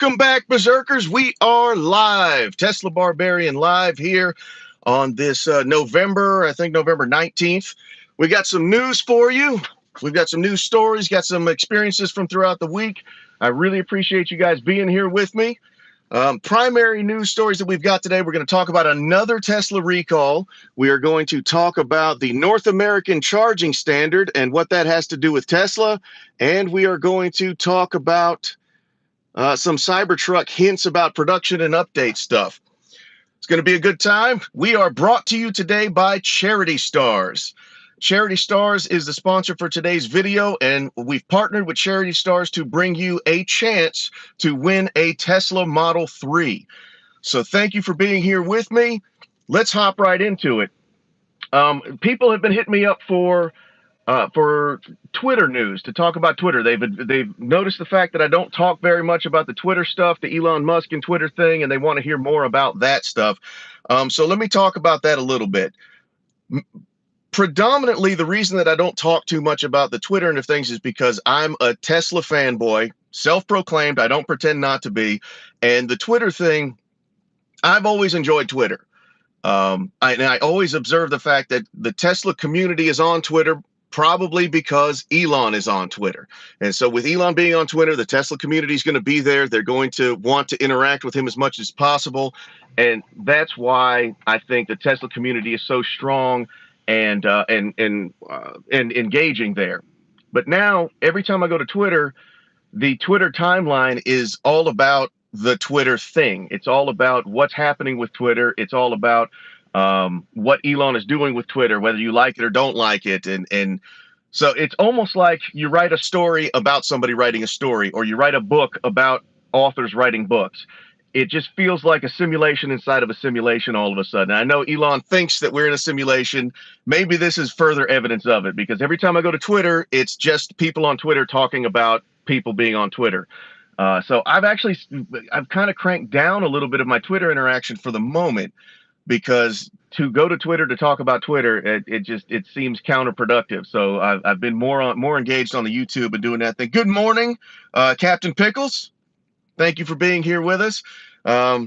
Welcome back, Berserkers. We are live. Tesla Barbarian live here on this November 19th. We got some news for you. We've got some news stories, got some experiences from throughout the week. I really appreciate you guys being here with me. Primary news stories that we've got today, we're going to talk about another Tesla recall. We are going to talk about the North American charging standard and what that has to do with Tesla. And we are going to talk about some Cybertruck hints about production and update stuff. It's going to be a good time. We are brought to you today by Charity Stars. Charity Stars is the sponsor for today's video, and we've partnered with Charity Stars to bring you a chance to win a Tesla Model 3. So thank you for being here with me. Let's hop right into it. People have been hitting me up for Twitter news, to talk about Twitter. They've noticed the fact that I don't talk very much about the Twitter stuff, the Elon Musk and Twitter thing, and they want to hear more about that stuff. So let me talk about that a little bit. Predominantly, the reason that I don't talk too much about the Twitter and things is because I'm a Tesla fanboy, self-proclaimed. I don't pretend not to be. And the Twitter thing, I've always enjoyed Twitter. I always observe the fact that the Tesla community is on Twitter probably because Elon is on Twitter. And so with Elon being on Twitter, the Tesla community is going to be there. They're going to want to interact with him as much as possible. And that's why I think the Tesla community is so strong and engaging there. But now, every time I go to Twitter, the Twitter timeline is all about the Twitter thing. It's all about what's happening with Twitter. It's all about what Elon is doing with Twitter, whether you like it or don't like it. And so it's almost like you write a story about somebody writing a story, or you write a book about authors writing books. It just feels like a simulation inside of a simulation all of a sudden. I know Elon thinks that we're in a simulation. Maybe this is further evidence of it, because every time I go to Twitter, it's just people on Twitter talking about people being on Twitter. So I've kind of cranked down a little bit of my Twitter interaction for the moment, because to go to Twitter to talk about Twitter, it seems counterproductive. So I've been more engaged on the YouTube and doing that thing. Good morning, Captain Pickles. Thank you for being here with us. I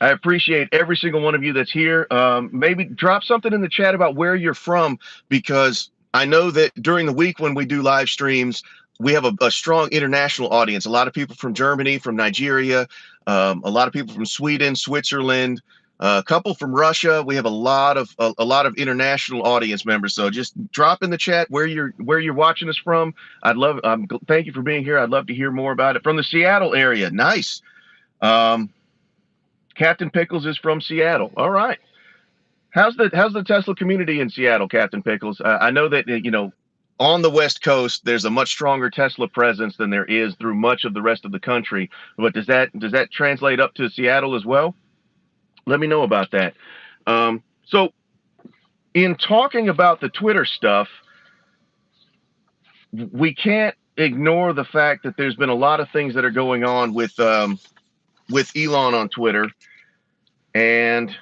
appreciate every single one of you that's here. Maybe drop something in the chat about where you're from, because I know that during the week when we do live streams, we have a strong international audience. A lot of people from Germany, from Nigeria, a lot of people from Sweden, Switzerland, a couple from Russia. We have a lot of international audience members. So just drop in the chat where you're watching us from. Thank you for being here. I'd love to hear more about it. From the Seattle area. Nice. Captain Pickles is from Seattle. All right. How's the Tesla community in Seattle, Captain Pickles? I know that, on the West Coast, there's a much stronger Tesla presence than there is through much of the rest of the country. But does that translate up to Seattle as well? Let me know about that. So in talking about the Twitter stuff, we can't ignore the fact that there's been a lot of things that are going on with Elon on Twitter. And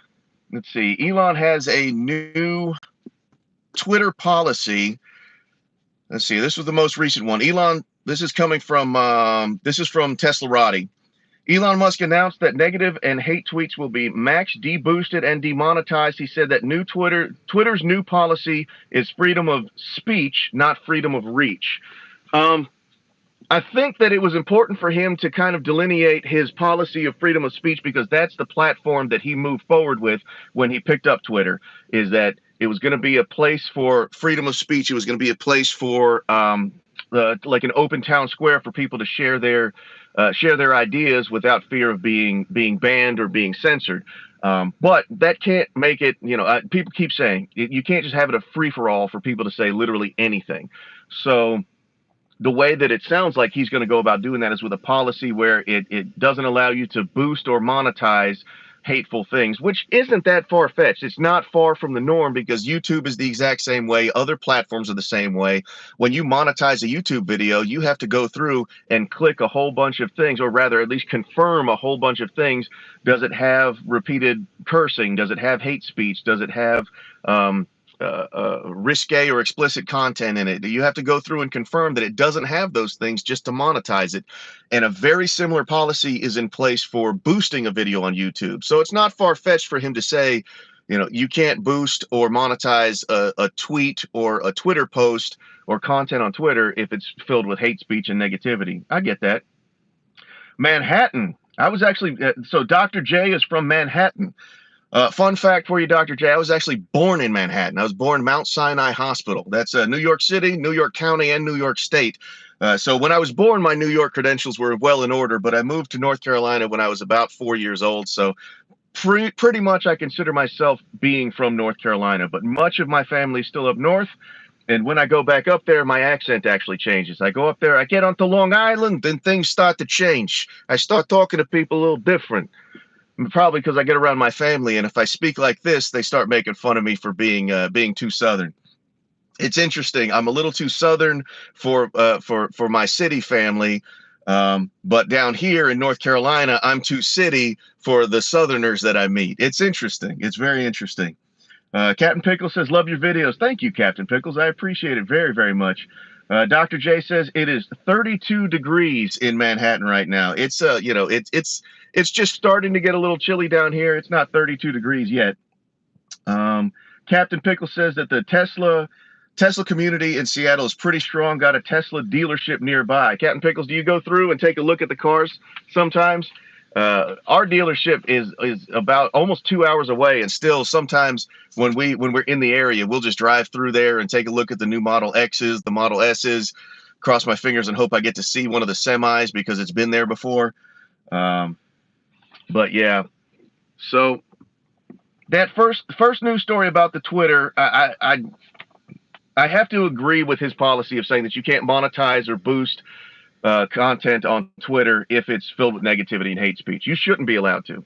let's see, Elon has a new Twitter policy. Let's see, this was the most recent one. Elon, this is coming from Teslarati. Elon Musk announced that negative and hate tweets will be maxed, deboosted, and demonetized. He said that Twitter's new policy is freedom of speech, not freedom of reach. I think that it was important for him to kind of delineate his policy of freedom of speech, because that's the platform that he moved forward with when he picked up Twitter, is that it was going to be a place for freedom of speech. It was going to be a place for like an open town square for people to share their ideas without fear of being banned or being censored. But that can't make it, people keep saying you can't just have it a free-for-all for people to say literally anything. So the way that it sounds like he's going to go about doing that is with a policy where it doesn't allow you to boost or monetize hateful things, which isn't that far-fetched. It's not far from the norm, because YouTube is the exact same way. Other platforms are the same way. When you monetize a YouTube video, you have to go through and click a whole bunch of things, or rather at least confirm a whole bunch of things. Does it have repeated cursing? Does it have hate speech? Does it have risque or explicit content in it. You have to go through and confirm that it doesn't have those things just to monetize it. And a very similar policy is in place for boosting a video on YouTube. So it's not far-fetched for him to say, you know, you can't boost or monetize a tweet or a Twitter post or content on Twitter if it's filled with hate speech and negativity. I get that. Manhattan. I was actually, so Dr. J is from Manhattan. Fun fact for you, Dr. J, I was actually born in Manhattan. I was born Mount Sinai Hospital. That's New York City, New York County, and New York State. So when I was born, my New York credentials were well in order, but I moved to North Carolina when I was about 4 years old. So pretty much I consider myself being from North Carolina, but much of my family is still up north. And when I go back up there, my accent actually changes. I go up there, I get onto Long Island, then things start to change. I start talking to people a little different. Probably because I get around my family, and if I speak like this, they start making fun of me for being too Southern. It's interesting. I'm a little too Southern for my city family, but down here in North Carolina, I'm too city for the Southerners that I meet. It's interesting. It's very interesting. Captain Pickles says, love your videos. Thank you, Captain Pickles. I appreciate it very, very much. Dr. J says it is 32 degrees in Manhattan right now. It's you know, it's just starting to get a little chilly down here. It's not 32 degrees yet. Captain Pickles says that the Tesla community in Seattle is pretty strong. Got a Tesla dealership nearby. Captain Pickles, do you go through and take a look at the cars sometimes? Our dealership is about almost 2 hours away, and still sometimes when we're in the area, we'll just drive through there and take a look at the new Model X's, the Model S's, cross my fingers and hope I get to see one of the semis because it's been there before. But yeah, so that first news story about the Twitter, I have to agree with his policy of saying that you can't monetize or boost content on Twitter if it's filled with negativity and hate speech. You shouldn't be allowed to.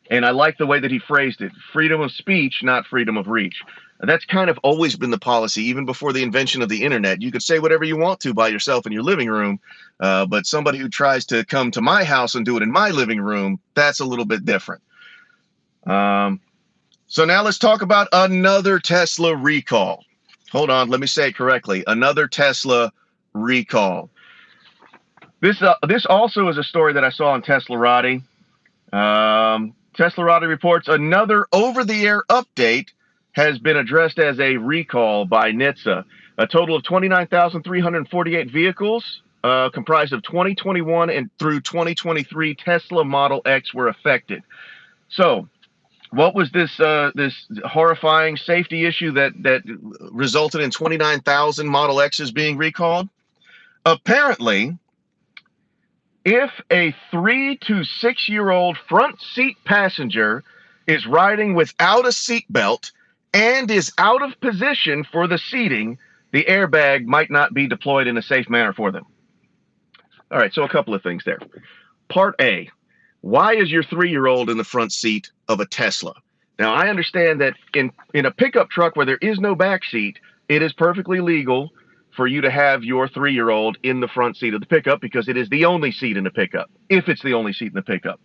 And I like the way that he phrased it: freedom of speech, not freedom of reach. That's kind of always been the policy, even before the invention of the internet. You could say whatever you want to by yourself in your living room, but somebody who tries to come to my house and do it in my living room, that's a little bit different. So now let's talk about another Tesla recall. Hold on, let me say it correctly. Another Tesla recall. This also is a story that I saw on Teslarati. Teslarati reports another over-the-air update has been addressed as a recall by NHTSA. A total of 29,348 vehicles, comprised of 2021 and through 2023 Tesla Model X were affected. So, what was this horrifying safety issue that resulted in 29,000 Model X's being recalled? Apparently, if a 3 to 6 year old front seat passenger is riding without a seat belt and is out of position for the seating, the airbag might not be deployed in a safe manner for them. All right, so a couple of things there. Part A, why is your 3-year-old in the front seat of a Tesla? Now, I understand that in a pickup truck where there is no back seat, it is perfectly legal for you to have your 3-year-old in the front seat of the pickup because it is the only seat in the pickup, if it's the only seat in the pickup.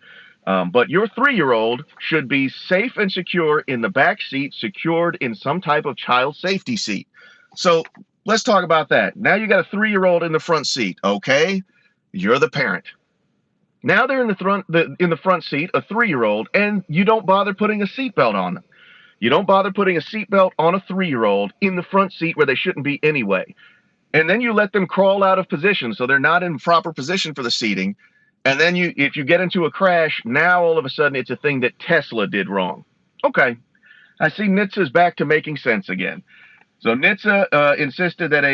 But your 3-year-old should be safe and secure in the back seat, secured in some type of child safety seat. So let's talk about that. Now you got a 3-year-old in the front seat. Okay, you're the parent. Now they're in the front seat, a 3-year-old, and you don't bother putting a seatbelt on them. You don't bother putting a seatbelt on a 3-year-old in the front seat where they shouldn't be anyway. And then you let them crawl out of position so they're not in proper position for the seating. And then if you get into a crash, now all of a sudden it's a thing that Tesla did wrong. Okay, I see NHTSA's back to making sense again. So NHTSA insisted that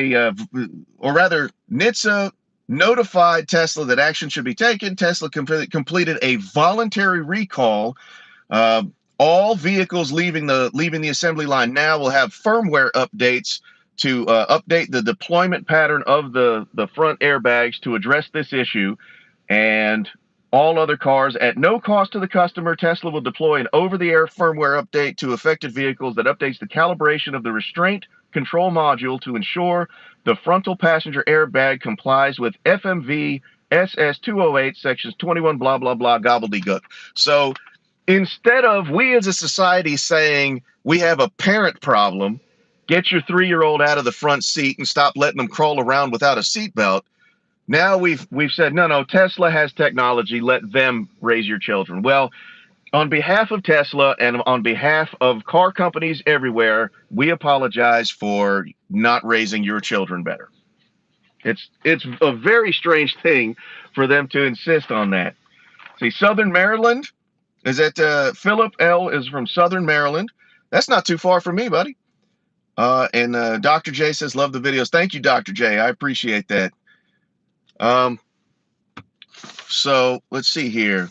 NHTSA notified Tesla that action should be taken. Tesla completed a voluntary recall. All vehicles leaving the assembly line now will have firmware updates to update the deployment pattern of the front airbags to address this issue. And all other cars, at no cost to the customer, Tesla will deploy an over-the-air firmware update to affected vehicles that updates the calibration of the restraint control module to ensure the frontal passenger airbag complies with FMV SS 208 sections 21 blah blah blah gobbledygook. So instead of we as a society saying we have a parent problem, get your 3-year-old out of the front seat and stop letting them crawl around without a seatbelt. Now we've said no, Tesla has technology, let them raise your children. Well, on behalf of Tesla and on behalf of car companies everywhere, we apologize for not raising your children better. It's a very strange thing for them to insist on that. See, Southern Maryland, is that Philip L. is from Southern Maryland. That's not too far from me, buddy. And Dr. J says, love the videos. Thank you, Dr. J. I appreciate that. So let's see here.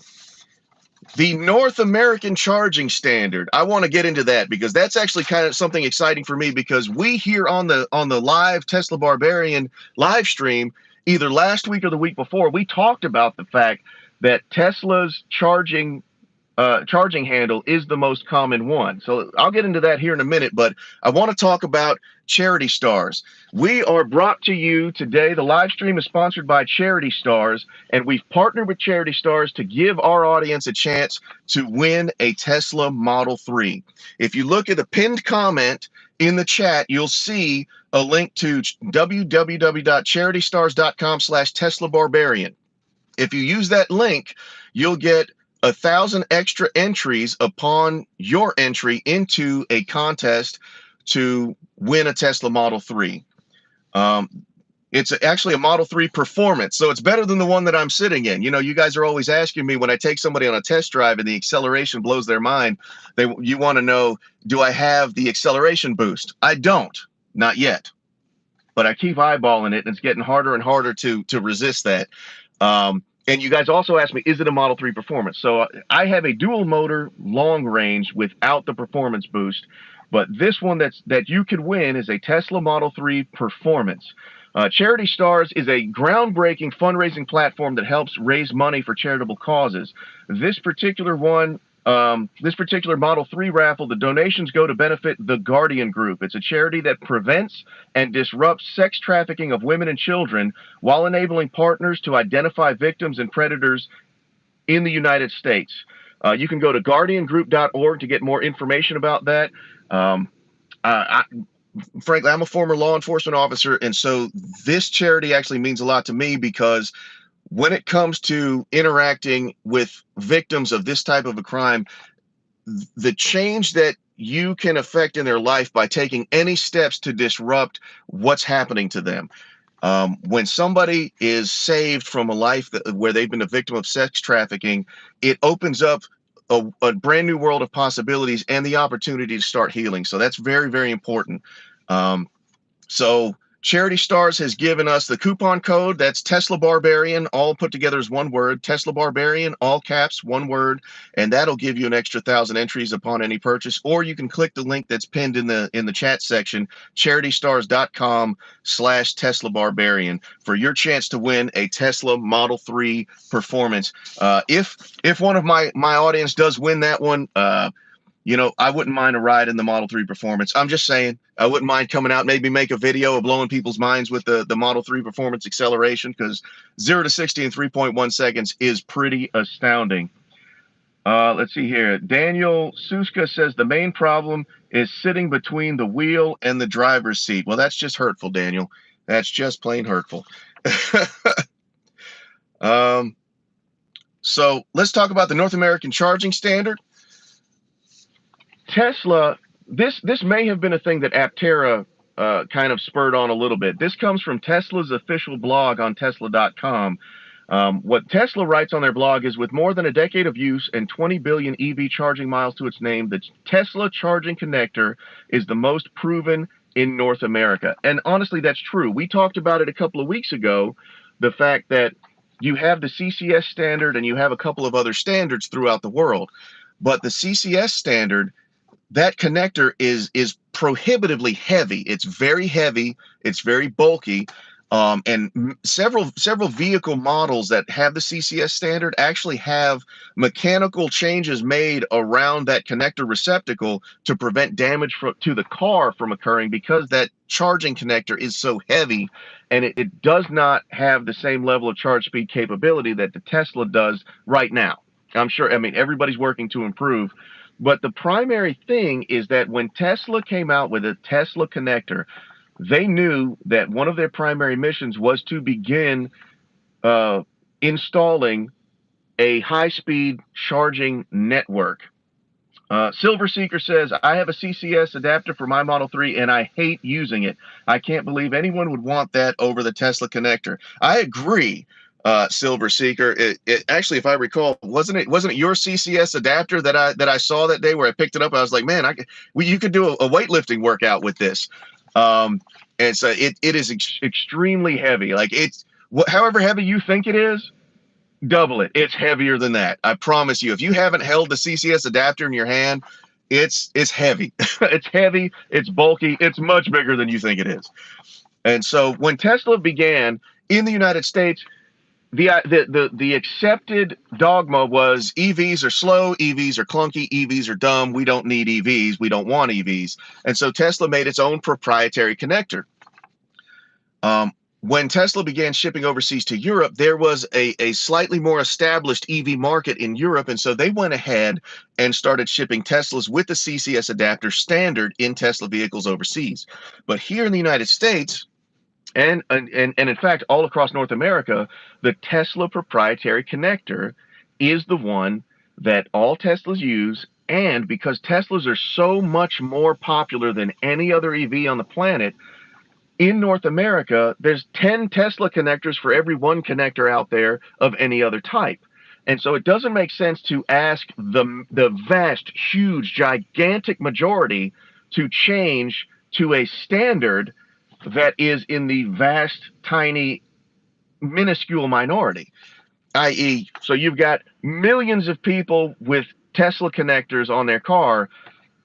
The North American charging standard. I want to get into that because that's actually kind of something exciting for me, because we here on the live Tesla Barbarian live stream, either last week or the week before, we talked about the fact that Tesla's charging handle is the most common one. So I'll get into that here in a minute, but I want to talk about Charity Stars. We are brought to you today. The live stream is sponsored by Charity Stars, and we've partnered with Charity Stars to give our audience a chance to win a Tesla Model 3. If you look at the pinned comment in the chat, you'll see a link to www.charitystars.com/Tesla Barbarian. If you use that link, you'll get 1,000 extra entries upon your entry into a contest to win a Tesla Model 3. It's actually a Model 3 Performance, so it's better than the one that I'm sitting in. You know, you guys are always asking me when I take somebody on a test drive and the acceleration blows their mind, you want to know, do I have the acceleration boost? I don't, not yet, but I keep eyeballing it, and it's getting harder and harder to resist that. And you guys also asked me, is it a Model 3 Performance? So I have a dual motor long range without the performance boost, but this one that you could win is a Tesla Model 3 Performance. Charity Stars is a groundbreaking fundraising platform that helps raise money for charitable causes. This particular one, this particular Model 3 raffle, the donations go to benefit the Guardian Group. It's a charity that prevents and disrupts sex trafficking of women and children while enabling partners to identify victims and predators in the United States. You can go to guardiangroup.org to get more information about that. Frankly, I'm a former law enforcement officer, and so this charity actually means a lot to me, because when it comes to interacting with victims of this type of a crime, the change that you can affect in their life by taking any steps to disrupt what's happening to them. When somebody is saved from a life where they've been a victim of sex trafficking, it opens up a brand new world of possibilities and the opportunity to start healing. So that's very, very important. So Charity Stars has given us the coupon code. That's Tesla Barbarian, all put together as one word. Tesla Barbarian, all caps, one word, and that'll give you an extra 1,000 entries upon any purchase. Or you can click the link that's pinned in the chat section, charitystars.com/Tesla Barbarian, for your chance to win a Tesla Model 3 Performance. If one of my audience does win that one, you know, I wouldn't mind a ride in the Model 3 Performance. I'm just saying, I wouldn't mind coming out, maybe make a video of blowing people's minds with the Model 3 Performance acceleration, because 0 to 60 in 3.1 seconds is pretty astounding. Let's see here. Daniel Suska says the main problem is sitting between the wheel and the driver's seat. Well, that's just hurtful, Daniel. That's just plain hurtful. So let's talk about the North American charging standard. Tesla, this may have been a thing that Aptera kind of spurred on a little bit. This comes from Tesla's official blog on Tesla.com. What Tesla writes on their blog is, with more than a decade of use and 20 billion EV charging miles to its name, the Tesla charging connector is the most proven in North America. And honestly, that's true. We talked about it a couple of weeks ago, the fact that you have the CCS standard and you have a couple of other standards throughout the world. But the CCS standard, that connector is prohibitively heavy. It's very heavy. It's very bulky. And several vehicle models that have the CCS standard actually have mechanical changes made around that connector receptacle to prevent damage to the car from occurring, because that charging connector is so heavy, and it does not have the same level of charge speed capability that the Tesla does right now. I'm sure, I mean, everybody's working to improve. But the primary thing is that when Tesla came out with a Tesla connector, they knew that one of their primary missions was to begin installing a high-speed charging network. Silver Seeker says, I have a CCS adapter for my Model 3 and I hate using it. I can't believe anyone would want that over the Tesla connector. I agree, Silver Seeker. Actually, if I recall, wasn't it your CCS adapter that I saw that day where I picked it up? I was like, man, you could do a weightlifting workout with this. And so it is extremely heavy. Like however heavy you think it is, double it. It's heavier than that. I promise you. If you haven't held the CCS adapter in your hand, it's heavy. It's heavy. It's bulky. It's much bigger than you think it is. And so when Tesla began in the United States, the accepted dogma was EVs are slow, EVs are clunky, EVs are dumb. We don't need EVs. We don't want EVs. And so Tesla made its own proprietary connector. When Tesla began shipping overseas to Europe, there was a slightly more established EV market in Europe, and so they went ahead and started shipping Teslas with the CCS adapter standard in Tesla vehicles overseas. But here in the United States, and in fact all across North America, the Tesla proprietary connector is the one that all Teslas use. And because Teslas are so much more popular than any other EV on the planet, in North America, there's 10 Tesla connectors for every one connector out there of any other type. And so it doesn't make sense to ask the vast, huge, gigantic majority to change to a standard that is in the vast, tiny, minuscule minority. I.e., so you've got millions of people with Tesla connectors on their car,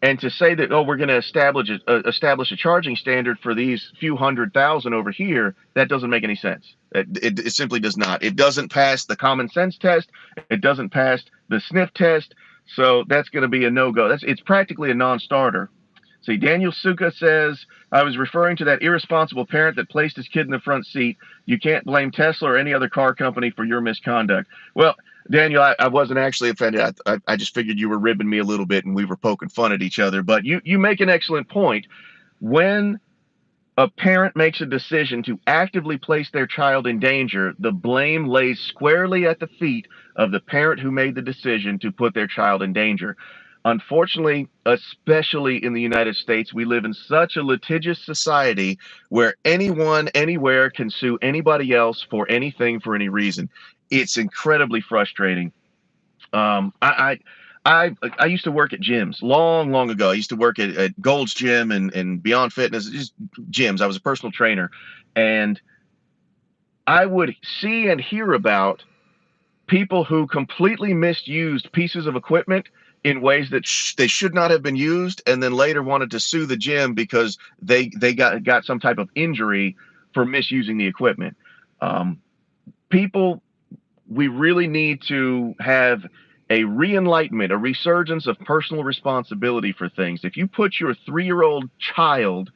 and to say that, oh, we're going to establish a charging standard for these few 100,000 over here, that doesn't make any sense. It simply does not. It doesn't pass the common sense test. It doesn't pass the sniff test. So that's going to be a no-go. It's practically a non-starter. See, Daniel Suka says, I was referring to that irresponsible parent that placed his kid in the front seat. You can't blame Tesla or any other car company for your misconduct. Well, Daniel, I wasn't actually offended. I just figured you were ribbing me a little bit and we were poking fun at each other. But you make an excellent point. When a parent makes a decision to actively place their child in danger, the blame lays squarely at the feet of the parent who made the decision to put their child in danger. Unfortunately, especially in the United States, we live in such a litigious society where anyone, anywhere can sue anybody else for anything for any reason. It's incredibly frustrating. I used to work at gyms long ago. I used to work at Gold's Gym and Beyond Fitness, just gyms. I was a personal trainer, and I would see and hear about people who completely misused pieces of equipment in ways that they should not have been used, and then later wanted to sue the gym because they got some type of injury for misusing the equipment. People, we really need to have a re-enlightenment, a resurgence of personal responsibility for things. If you put your 3-year-old child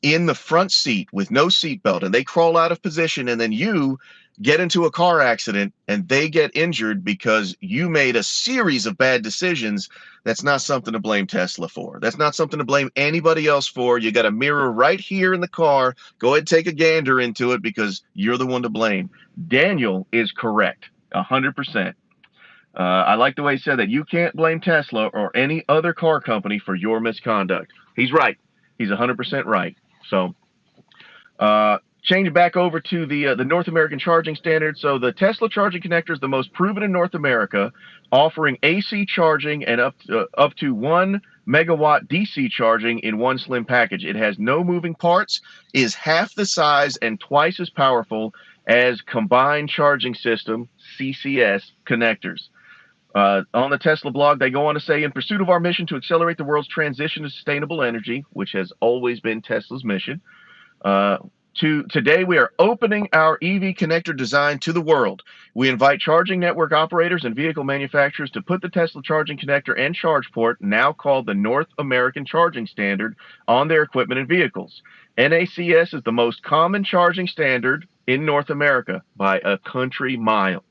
in the front seat with no seatbelt and they crawl out of position, and then you get into a car accident and they get injured because you made a series of bad decisions, that's not something to blame Tesla for. That's not something to blame anybody else for. You got a mirror right here in the car. Go ahead and take a gander into it because you're the one to blame. Daniel is correct, 100%. I like the way he said that. You can't blame Tesla or any other car company for your misconduct. He's right. He's 100% right. So, change back over to the North American charging standard. So the Tesla charging connector is the most proven in North America, offering AC charging and up to 1 megawatt DC charging in one slim package. It has no moving parts, is half the size and twice as powerful as combined charging system CCS connectors. On the Tesla blog, they go on to say, in pursuit of our mission to accelerate the world's transition to sustainable energy, which has always been Tesla's mission, today we are opening our EV connector design to the world. We invite charging network operators and vehicle manufacturers to put the Tesla charging connector and charge port, now called the North American Charging Standard, on their equipment and vehicles. NACS is the most common charging standard in North America by a country mile.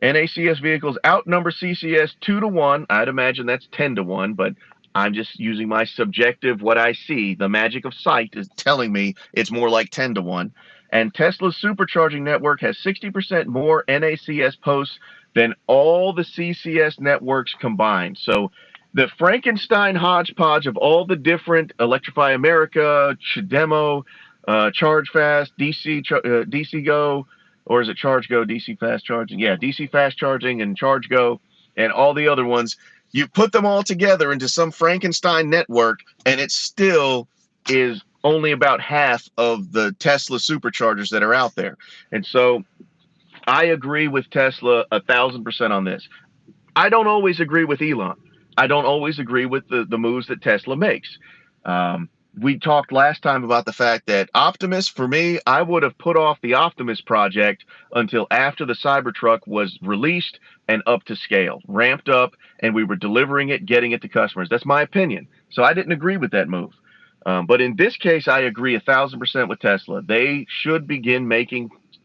NACS vehicles outnumber CCS 2-1. I'd imagine that's 10-1, but I'm just using my subjective, what I see. The magic of sight is telling me it's more like 10-1. And Tesla's supercharging network has 60% more NACS posts than all the CCS networks combined. So the Frankenstein hodgepodge of all the different Electrify America, Chademo, Charge Fast, DC Go, or is it Charge Go, DC Fast Charging? Yeah, DC Fast Charging and Charge Go and all the other ones. You put them all together into some Frankenstein network, and it still is only about half of the Tesla superchargers that are out there. And so I agree with Tesla 1,000% on this. I don't always agree with Elon. I don't always agree with the moves that Tesla makes. We talked last time about the fact that Optimus, for me, I would have put off the Optimus project until after the Cybertruck was released and up to scale, ramped up, and we were delivering it, getting it to customers. That's my opinion. So I didn't agree with that move. But in this case, I agree 1,000% with Tesla. They should begin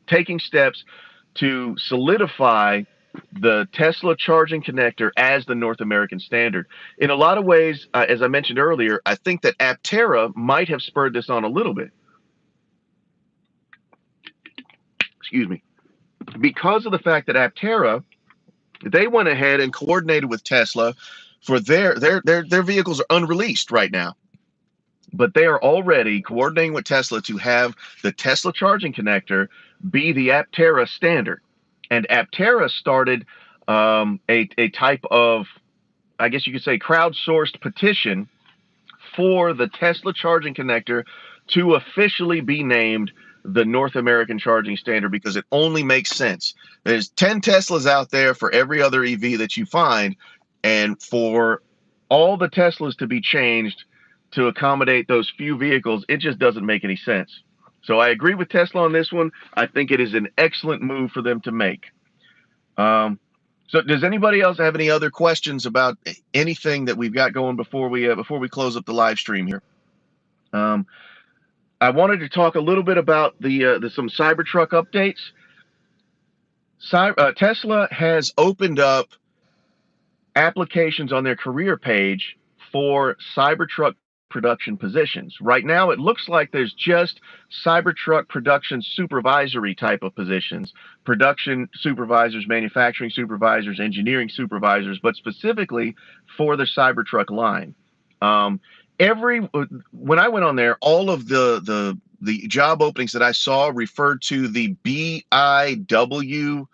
taking steps to solidify the Tesla charging connector as the North American standard. In a lot of ways, as I mentioned earlier, I think that Aptera might have spurred this on a little bit. Excuse me. Because of the fact that Aptera, they went ahead and coordinated with Tesla for their vehicles are unreleased right now. But they are already coordinating with Tesla to have the Tesla charging connector be the Aptera standard. And Aptera started a type of, I guess you could say, crowdsourced petition for the Tesla charging connector to officially be named the North American charging standard, because it only makes sense. There's 10 Teslas out there for every other EV that you find, and for all the Teslas to be changed to accommodate those few vehicles, it just doesn't make any sense. So I agree with Tesla on this one. I think it is an excellent move for them to make. So does anybody else have any other questions about anything that we've got going before we close up the live stream here? I wanted to talk a little bit about some Cybertruck updates. Tesla has opened up applications on their career page for Cybertruck production positions. Right now, it looks like there's just Cybertruck production supervisory type of positions, production supervisors, manufacturing supervisors, engineering supervisors, but specifically for the Cybertruck line. When I went on there, all of the job openings that I saw referred to the BIW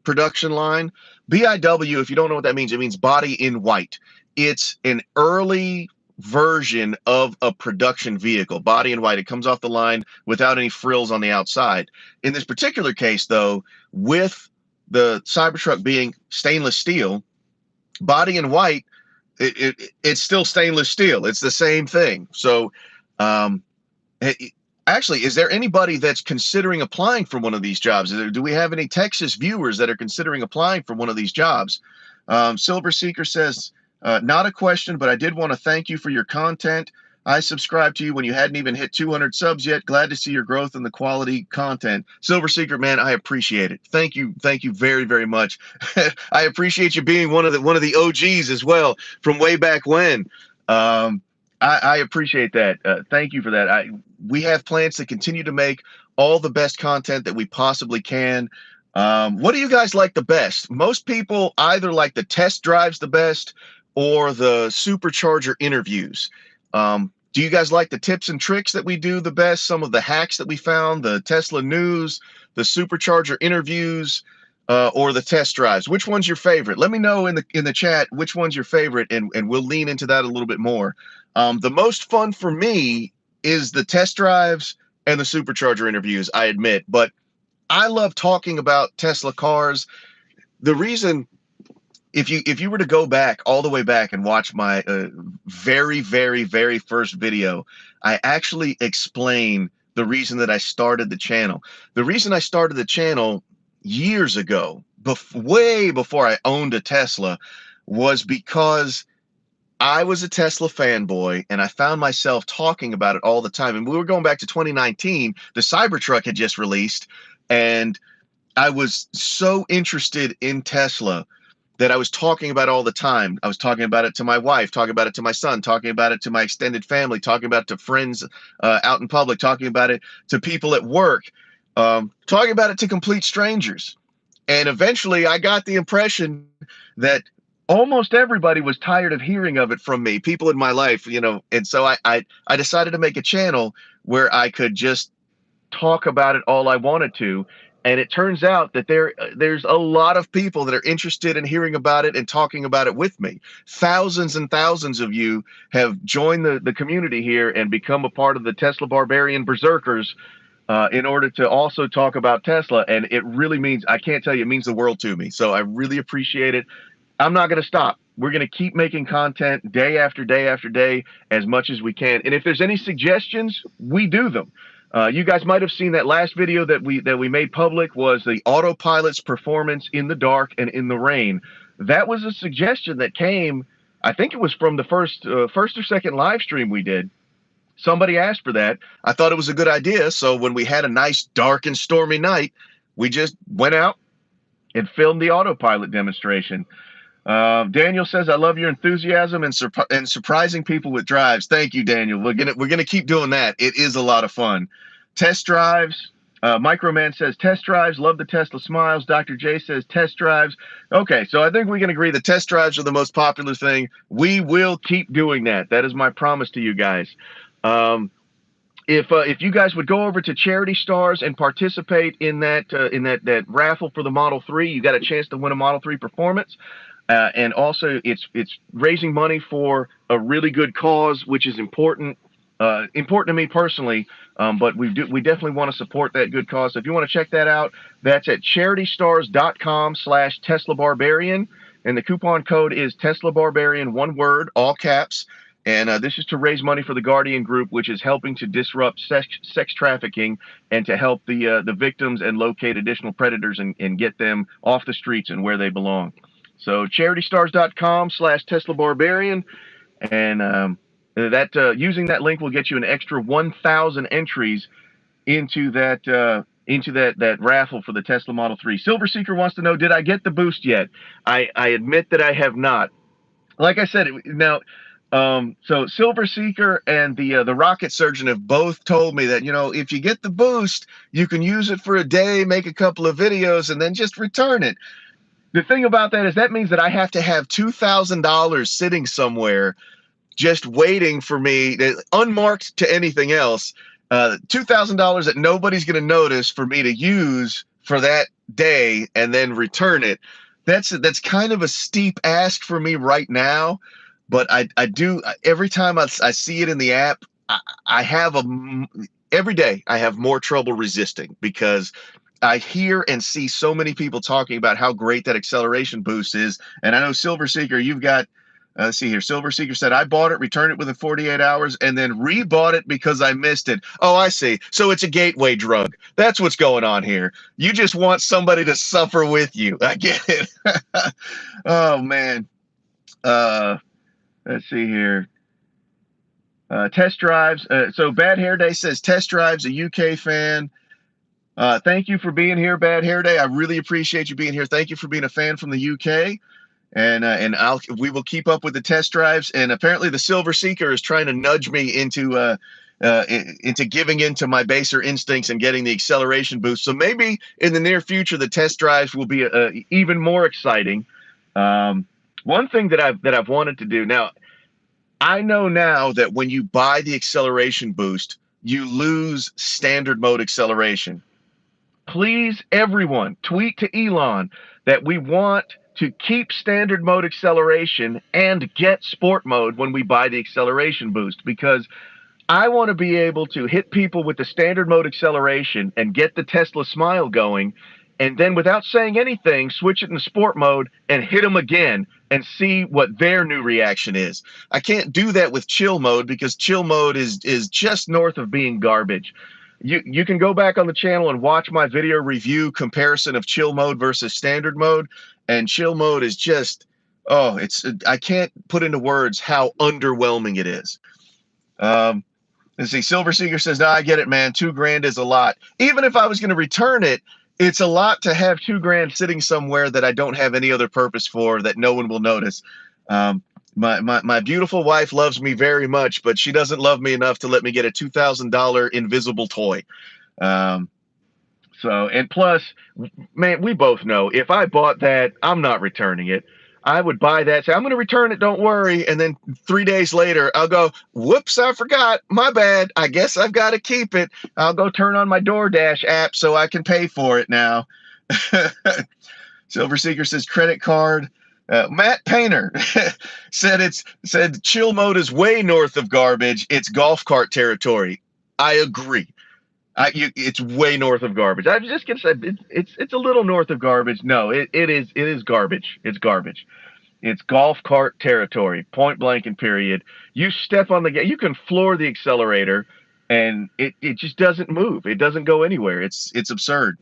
production line. BIW, if you don't know what that means, it means body in white. It's an early version of a production vehicle, body in white. It comes off the line without any frills on the outside. In this particular case, though, with the Cybertruck being stainless steel, body in white, it's still stainless steel. It's the same thing. So actually, is there anybody that's considering applying for one of these jobs? Do we have any Texas viewers that are considering applying for one of these jobs? Silver Seeker says, not a question, but I did want to thank you for your content. I subscribed to you when you hadn't even hit 200 subs yet. Glad to see your growth in the quality content. Silver Secret, man, I appreciate it. Thank you very, very much. I appreciate you being one of the OGs as well from way back when. I appreciate that. Thank you for that. We have plans to continue to make all the best content that we possibly can. What do you guys like the best? Most people either like the test drives the best or the supercharger interviews. Do you guys like the tips and tricks that we do the best? Some of the hacks that we found, the Tesla news, the supercharger interviews, or the test drives? Which one's your favorite? Let me know in the chat which one's your favorite, and we'll lean into that a little bit more. The most fun for me is the test drives and the supercharger interviews, I admit, but I love talking about Tesla cars. The reason, if you were to go back all the way back and watch my very, very, very first video, I actually explain the reason that I started the channel. The reason I started the channel years ago, way before I owned a Tesla, was because I was a Tesla fanboy and I found myself talking about it all the time. And we were going back to 2019. The Cybertruck had just released, and I was so interested in Tesla that I was talking about all the time. I was talking about it to my wife, talking about it to my son, talking about it to my extended family, talking about it to friends out in public, talking about it to people at work, talking about it to complete strangers. And eventually I got the impression that almost everybody was tired of hearing of it from me, people in my life, you know. And so I decided to make a channel where I could just talk about it all I wanted to. And it turns out that there's a lot of people that are interested in hearing about it and talking about it with me. Thousands and thousands of you have joined the community here and become a part of the Tesla Barbarian Berserkers in order to also talk about Tesla. And it really means, I can't tell you, it means the world to me. So I really appreciate it. I'm not going to stop. We're going to keep making content day after day after day as much as we can. And if there's any suggestions, we do them. You guys might have seen that last video that we made public was the autopilot's performance in the dark and in the rain. That was a suggestion that came, I think it was from the first or second live stream we did. Somebody asked for that. I thought it was a good idea. So when we had a nice dark and stormy night, we just went out and filmed the autopilot demonstration. Daniel says, "I love your enthusiasm and surprising people with drives." Thank you, Daniel. We're gonna keep doing that. It is a lot of fun. Test drives. Microman says test drives. Love the Tesla smiles. Dr. J says test drives. Okay, so I think we can agree the test drives are the most popular thing. We will keep doing that. That is my promise to you guys. If you guys would go over to Charity Stars and participate in that raffle for the Model 3, you got a chance to win a Model 3 Performance. And also, it's raising money for a really good cause, which is important to me personally. But we definitely want to support that good cause. So if you want to check that out, that's at charitystars.com/Tesla Barbarian, and the coupon code is Tesla Barbarian, one word, all caps. And this is to raise money for the Guardian Group, which is helping to disrupt sex trafficking and to help the victims and locate additional predators and get them off the streets and where they belong. So charitystars.com/Tesla Barbarian, and using that link will get you an extra 1,000 entries into that raffle for the Tesla Model 3. Silver Seeker wants to know, did I get the boost yet? I admit that I have not. Like I said, now, so Silver Seeker and the Rocket Surgeon have both told me that, you know, if you get the boost, you can use it for a day, make a couple of videos, and then just return it. The thing about that is that means that I have to have $2,000 sitting somewhere just waiting for me, unmarked to anything else, $2,000 that nobody's going to notice for me to use for that day and then return it. That's kind of a steep ask for me right now, but I do, every time I see it in the app, every day I have more trouble resisting, because I hear and see so many people talking about how great that acceleration boost is. And I know Silver Seeker, you've got, let's see here. Silver Seeker said, I bought it, returned it within 48 hours, and then rebought it because I missed it. Oh, I see. So it's a gateway drug. That's what's going on here. You just want somebody to suffer with you. I get it. Oh, man. Let's see here. Test drives. So Bad Hair Day says test drives, a UK fan. Thank you for being here, Bad Hair Day. I really appreciate you being here. Thank you for being a fan from the UK. And we will keep up with the test drives. And apparently the Silver Seeker is trying to nudge me into giving into my baser instincts and getting the acceleration boost. So maybe in the near future, the test drives will be even more exciting. One thing that I've wanted to do now, I know now that when you buy the acceleration boost, you lose standard mode acceleration. Please, everyone, tweet to Elon that we want to keep standard mode acceleration and get sport mode when we buy the acceleration boost, because I want to be able to hit people with the standard mode acceleration and get the Tesla smile going, and then without saying anything, switch it in sport mode and hit them again and see what their new reaction is. I can't do that with chill mode, because chill mode is just north of being garbage. You can go back on the channel and watch my video review comparison of chill mode versus standard mode, and chill mode is just, oh, I can't put into words how underwhelming it is. Let's see, Silver Seeker says, no, I get it, man. $2,000 is a lot. Even if I was going to return it, it's a lot to have $2,000 sitting somewhere that I don't have any other purpose for, that no one will notice. My beautiful wife loves me very much, but she doesn't love me enough to let me get a $2,000 invisible toy. Um, so, and plus, man, we both know if I bought that, I'm not returning it. I would buy that, say, I'm going to return it, don't worry. And then 3 days later, I'll go, whoops, I forgot. My bad. I guess I've got to keep it. I'll go turn on my DoorDash app so I can pay for it now. Silver Seeker says credit card. Matt Painter said chill mode is way north of garbage. It's golf cart territory. I agree. It's way north of garbage. I was just gonna say it's a little north of garbage. No, it is garbage. It's garbage. It's golf cart territory, point blank and period. You step on the gas, you can floor the accelerator, and it just doesn't move. It doesn't go anywhere. It's absurd.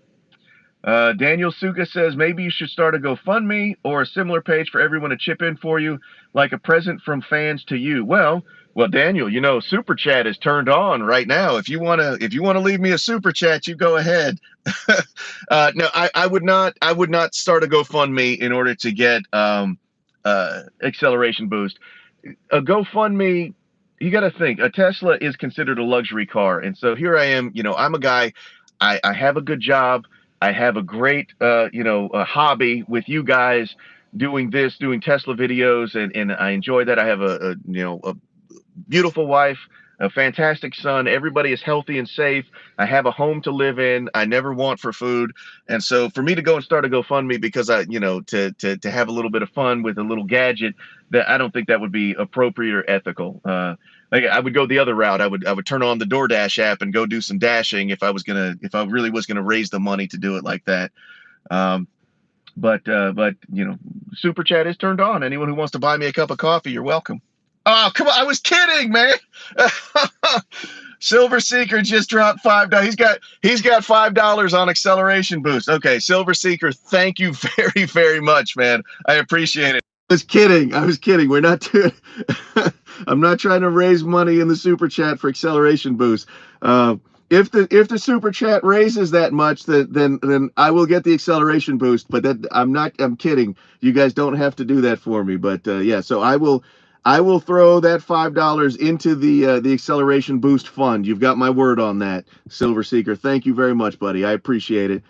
Daniel Suga says maybe you should start a GoFundMe or a similar page for everyone to chip in for you, like a present from fans to you. Well, Daniel, you know, Super Chat is turned on right now. If you wanna leave me a Super Chat, you go ahead. No, I would not start a GoFundMe in order to get acceleration boost. A GoFundMe, you got to think, a Tesla is considered a luxury car, and so here I am. You know, I'm a guy. I have a good job. I have a great, a hobby with you guys doing Tesla videos, and I enjoy that. I have a beautiful wife, a fantastic son. Everybody is healthy and safe. I have a home to live in. I never want for food. And so for me to go and start a GoFundMe because to have a little bit of fun with a little gadget, that I don't think that would be appropriate or ethical. Like I would go the other route. I would turn on the DoorDash app and go do some dashing if I really was gonna raise the money to do it like that. But Super Chat is turned on. Anyone who wants to buy me a cup of coffee, you're welcome. Oh, come on. I was kidding, man. Silver Seeker just dropped $5. He's got $5 on acceleration boost. Okay, Silver Seeker, thank you very, very much, man. I appreciate it. I was kidding. We're not doing I'm not trying to raise money in the Super Chat for acceleration boost. If the Super Chat raises that much, then I will get the acceleration boost. But I'm kidding. You guys don't have to do that for me. But yeah, so I will throw that $5 into the acceleration boost fund. You've got my word on that, Silver Seeker. Thank you very much, buddy. I appreciate it.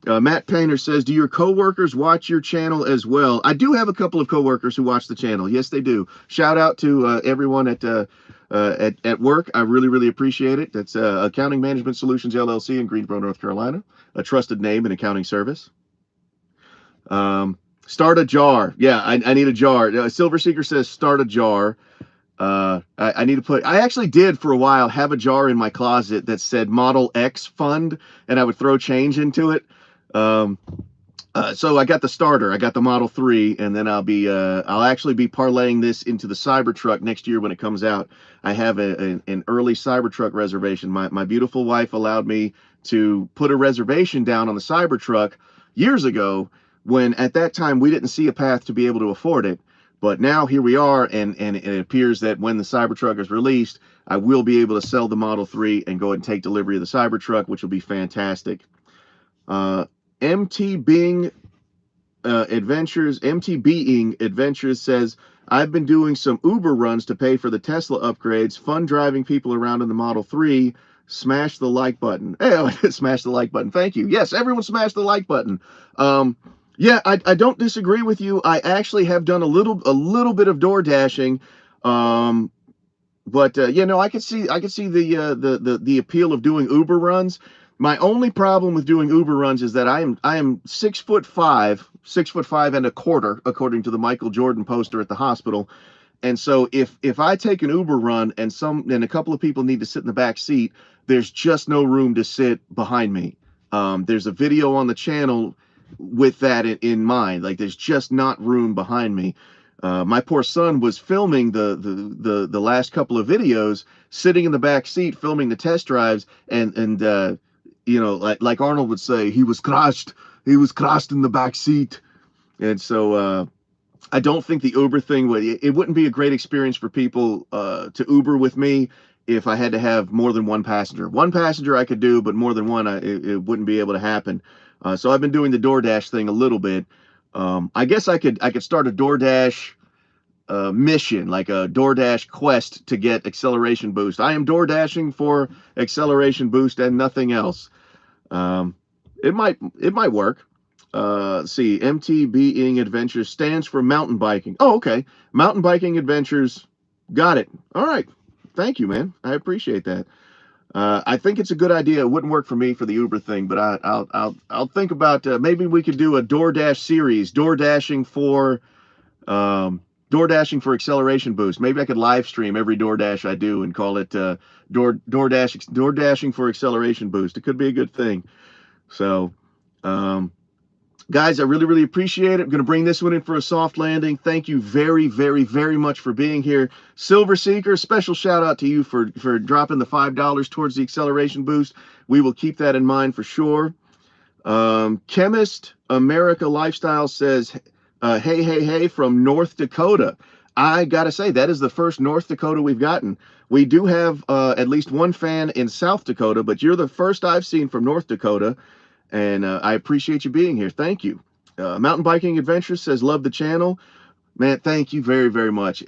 Matt Painter says, do your coworkers watch your channel as well? I do have a couple of coworkers who watch the channel. Yes, they do. Shout out to everyone at work. I really, really appreciate it. That's Accounting Management Solutions, LLC in Greensboro, North Carolina, a trusted name in accounting service. Start a jar. Yeah, I need a jar. Silver Seeker says, start a jar. I need to put, I actually did for a while have a jar in my closet that said Model X Fund, and I would throw change into it. So I got the starter, I got the Model 3, and then I'll actually be parlaying this into the Cybertruck next year when it comes out. I have an early Cybertruck reservation. My beautiful wife allowed me to put a reservation down on the Cybertruck years ago, when at that time we didn't see a path to be able to afford it. But now here we are, and it appears that when the Cybertruck is released, I will be able to sell the Model 3 and go ahead and take delivery of the Cybertruck, which will be fantastic. MT Being Adventures says, I've been doing some Uber runs to pay for the Tesla upgrades. Fun driving people around in the Model 3. Smash the like button. Hey, smash the like button. Thank you. Yes, everyone smash the like button. Yeah, I don't disagree with you. I actually have done a little bit of door dashing. But yeah, no, I could see the appeal of doing Uber runs. My only problem with doing Uber runs is that I am 6'5", 6'5" and a quarter, according to the Michael Jordan poster at the hospital. And so if I take an Uber run and a couple of people need to sit in the back seat, there's just no room to sit behind me. There's a video on the channel with that in mind. Like, there's just not room behind me. My poor son was filming the last couple of videos, sitting in the back seat filming the test drives, and like Arnold would say, he was crushed in the back seat. And so I don't think the Uber thing wouldn't be a great experience for people to Uber with me if I had to have more than one passenger. One passenger I could do, but more than one, it wouldn't be able to happen. So I've been doing the DoorDash thing a little bit. I guess I could start a DoorDash mission, like a DoorDash quest to get acceleration boost. I am DoorDashing for acceleration boost and nothing else. Um, it might work. Let's see, MTBing Adventures stands for mountain biking. Oh, okay, mountain biking adventures. Got it. All right. Thank you, man. I appreciate that. I think it's a good idea. It wouldn't work for me for the Uber thing, but I'll think about maybe we could do a DoorDash series, um, DoorDashing for acceleration boost. Maybe I could live stream every DoorDash I do and call it DoorDashing for acceleration boost. It could be a good thing. So, um, guys, I really, really appreciate it. I'm going to bring this one in for a soft landing. Thank you very, very, very much for being here. Silver Seeker, special shout out to you for dropping the $5 towards the acceleration boost. We will keep that in mind for sure. Chemist America Lifestyle says, hey, hey, hey, from North Dakota. I got to say, that is the first North Dakota we've gotten. We do have at least one fan in South Dakota, but you're the first I've seen from North Dakota. And I appreciate you being here. Thank you. Mountain Biking Adventures says, love the channel. Man, thank you very, very much.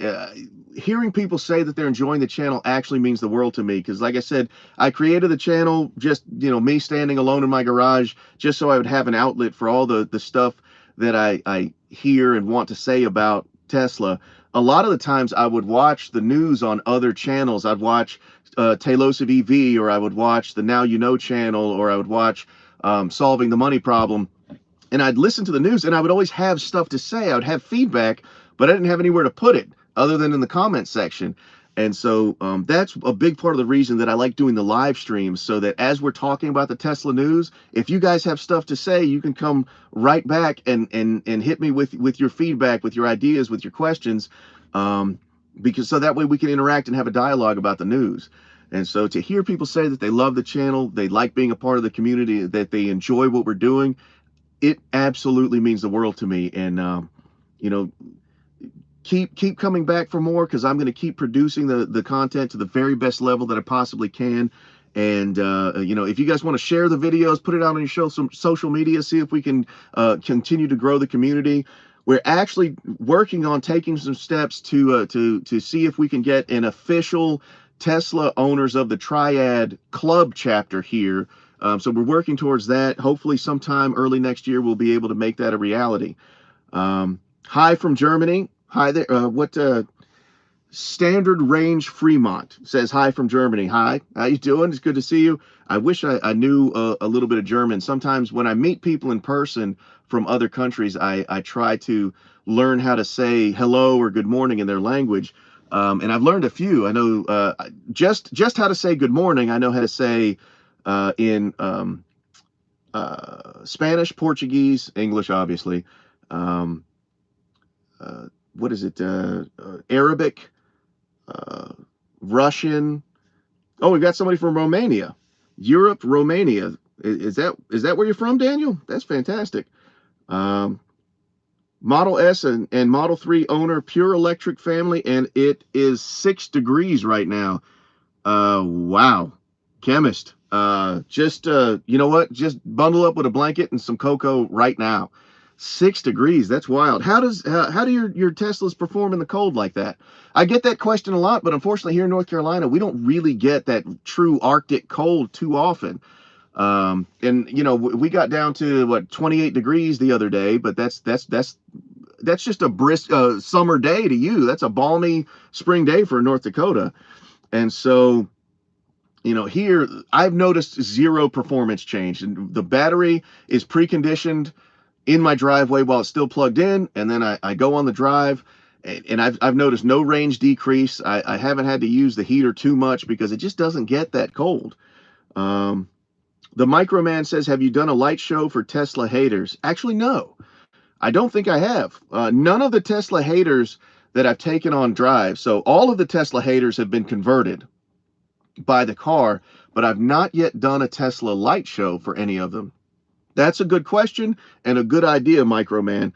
Hearing people say that they're enjoying the channel actually means the world to me. Because like I said, I created the channel just, me standing alone in my garage, just so I would have an outlet for all the stuff that I hear and want to say about Tesla. A lot of the times I would watch the news on other channels. I'd watch Taylosive EV, or I would watch the Now You Know channel, or I would watch Solving the Money Problem, and I'd listen to the news, and I would always have stuff to say. I would have feedback, but I didn't have anywhere to put it other than in the comment section. And so that's a big part of the reason that I like doing the live streams, so that as we're talking about the Tesla news, if you guys have stuff to say, you can come right back and hit me with your feedback, with your ideas, with your questions, because so that way we can interact and have a dialogue about the news. And so to hear people say that they love the channel, they like being a part of the community, that they enjoy what we're doing, it absolutely means the world to me. And, keep coming back for more, because I'm going to keep producing the content to the very best level that I possibly can. And, if you guys want to share the videos, put it out on your some social media, see if we can continue to grow the community. We're actually working on taking some steps to see if we can get an official Tesla Owners of the Triad Club chapter here. So we're working towards that. Hopefully sometime early next year, we'll be able to make that a reality. Hi from Germany. Hi there. Standard Range Fremont says hi from Germany. Hi, how you doing? It's good to see you. I wish I knew a little bit of German. Sometimes when I meet people in person from other countries, I try to learn how to say hello or good morning in their language. And I've learned a few. I know just how to say good morning. I know how to say in Spanish, Portuguese, English, obviously. What is it? Arabic, Russian. Oh, we've got somebody from Romania, Europe, Romania. Is that where you're from, Daniel? That's fantastic. Model S and Model 3 owner, pure electric family, and it is 6 degrees right now. Wow. Chemist. You know what? Just bundle up with a blanket and some cocoa right now. 6 degrees. That's wild. How do your Teslas perform in the cold like that? I get that question a lot, but unfortunately here in North Carolina, we don't really get that true Arctic cold too often. And we got down to 28 degrees the other day, but that's just a brisk summer day to you. That's a balmy spring day for North Dakota. And so, here I've noticed zero performance change, and the battery is preconditioned in my driveway while it's still plugged in, and then I go on the drive, and I've noticed no range decrease. I haven't had to use the heater too much because it just doesn't get that cold. The Microman says, have you done a light show for Tesla haters? Actually, no. I don't think I have. None of the Tesla haters that I've taken on drive, so all of the Tesla haters have been converted by the car, but I've not yet done a Tesla light show for any of them. That's a good question and a good idea, Microman.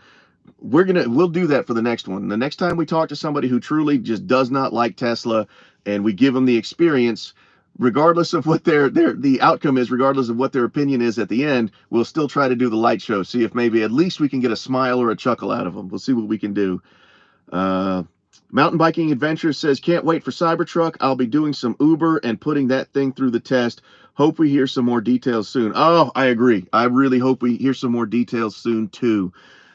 We'll do that for the next one. The next time we talk to somebody who truly just does not like Tesla and we give them the experience, regardless of what the outcome is, regardless of what their opinion is at the end, we'll still try to do the light show. See if maybe at least we can get a smile or a chuckle out of them. We'll see what we can do. Mountain Biking Adventure says, can't wait for Cybertruck. I'll be doing some Uber and putting that thing through the test. Hope we hear some more details soon. Oh, I agree. I really hope we hear some more details soon too.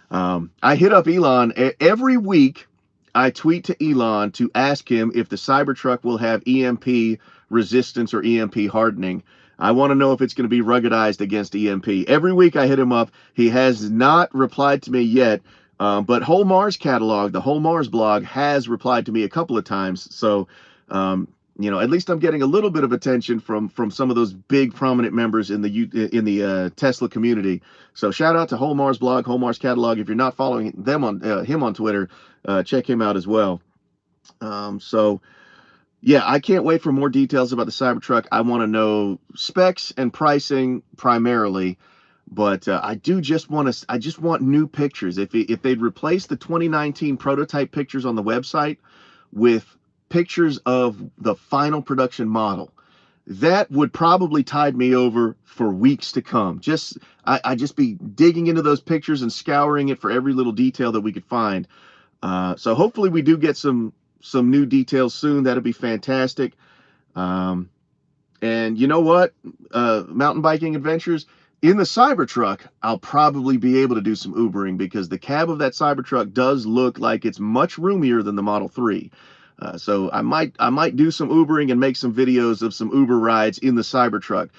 I hit up Elon every week. I tweet to Elon to ask him if the Cybertruck will have EMP resistance or EMP hardening. I want to know if it's going to be ruggedized against EMP. Every week I hit him up. He has not replied to me yet. But Whole Mars catalog, the Whole Mars blog, has replied to me a couple of times. So, at least I'm getting a little bit of attention from some of those big prominent members in the Tesla community. So shout out to Whole Mars blog, Whole Mars catalog. If you're not following them on him on Twitter, check him out as well. Yeah, I can't wait for more details about the Cybertruck. I want to know specs and pricing primarily. But I just want new pictures. If they'd replace the 2019 prototype pictures on the website with pictures of the final production model, that would probably tide me over for weeks to come. I just be digging into those pictures and scouring it for every little detail that we could find. So hopefully we do get some new details soon. That'd be fantastic. And you know what, Mountain Biking Adventures, in the Cybertruck, I'll probably be able to do some Ubering because the cab of that Cybertruck does look like it's much roomier than the Model 3. So I might do some Ubering and make some videos of some Uber rides in the Cybertruck.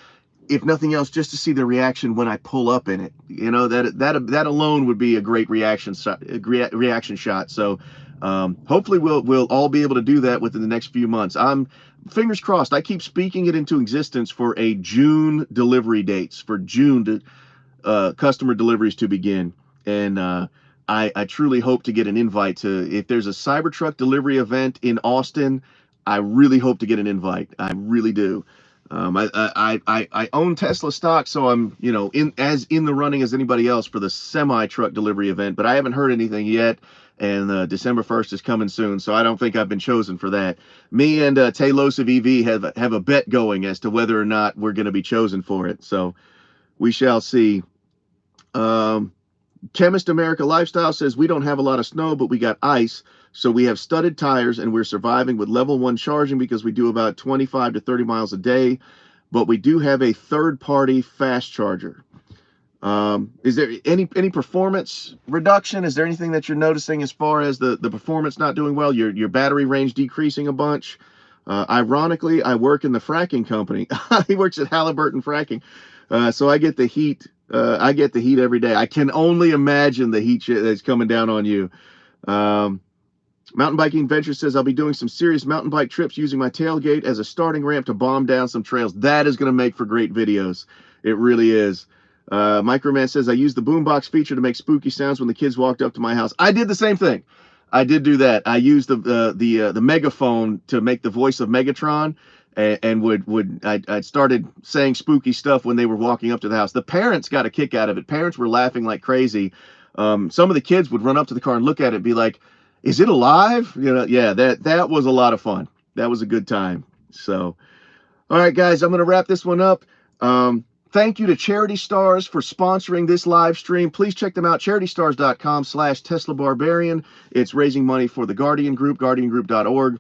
If nothing else, just to see the reaction when I pull up in it. That alone would be a great reaction shot. So hopefully we'll all be able to do that within the next few months. I'm fingers crossed. I keep speaking it into existence for a June delivery dates, for June to customer deliveries to begin. And I truly hope to get an invite to, if there's a Cybertruck delivery event in Austin, I really hope to get an invite. I really do. I own Tesla stock, so I'm, in the running as anybody else for the semi-truck delivery event, but I haven't heard anything yet. And December 1st is coming soon, so I don't think I've been chosen for that. Me and Talos of EV have a bet going as to whether or not we're going to be chosen for it. So we shall see. Chemist America Lifestyle says, we don't have a lot of snow, but we got ice. So we have studded tires, and we're surviving with level 1 charging because we do about 25 to 30 miles a day. But we do have a third-party fast charger. Is there any performance reduction? Is there anything that you're noticing as far as the performance not doing well? Your battery range decreasing a bunch? Ironically, I work in the fracking company. He works at Halliburton Fracking. So I get the heat. I get the heat every day. I can only imagine the heat that's coming down on you. Mountain Biking Adventure says, I'll be doing some serious mountain bike trips using my tailgate as a starting ramp to bomb down some trails. That is going to make for great videos. It really is. Microman says, I used the boombox feature to make spooky sounds when the kids walked up to my house. I did the same thing. I did do that. I used the megaphone to make the voice of Megatron, and I started saying spooky stuff when they were walking up to the house. The parents got a kick out of it. Parents were laughing like crazy. Some of the kids would run up to the car and look at it and be like, is it alive? Yeah, that was a lot of fun. That was a good time. So, all right, guys, I'm going to wrap this one up. Thank you to Charity Stars for sponsoring this live stream. Please check them out, charitystars.com/TeslaBarbarian. It's raising money for the Guardian Group, guardiangroup.org.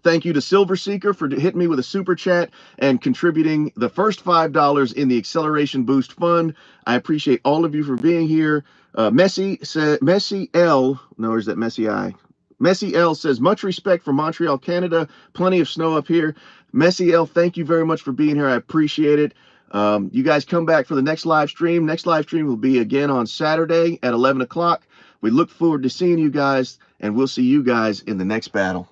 Thank you to Silver Seeker for hitting me with a super chat and contributing the first $5 in the Acceleration Boost Fund. I appreciate all of you for being here. Messi L, no, or is that Messi I? Messi L says, much respect for Montreal, Canada. Plenty of snow up here. Messi L, thank you very much for being here. I appreciate it. You guys come back for the next live stream. Next live stream will be again on Saturday at 11 o'clock. We look forward to seeing you guys, and we'll see you guys in the next battle.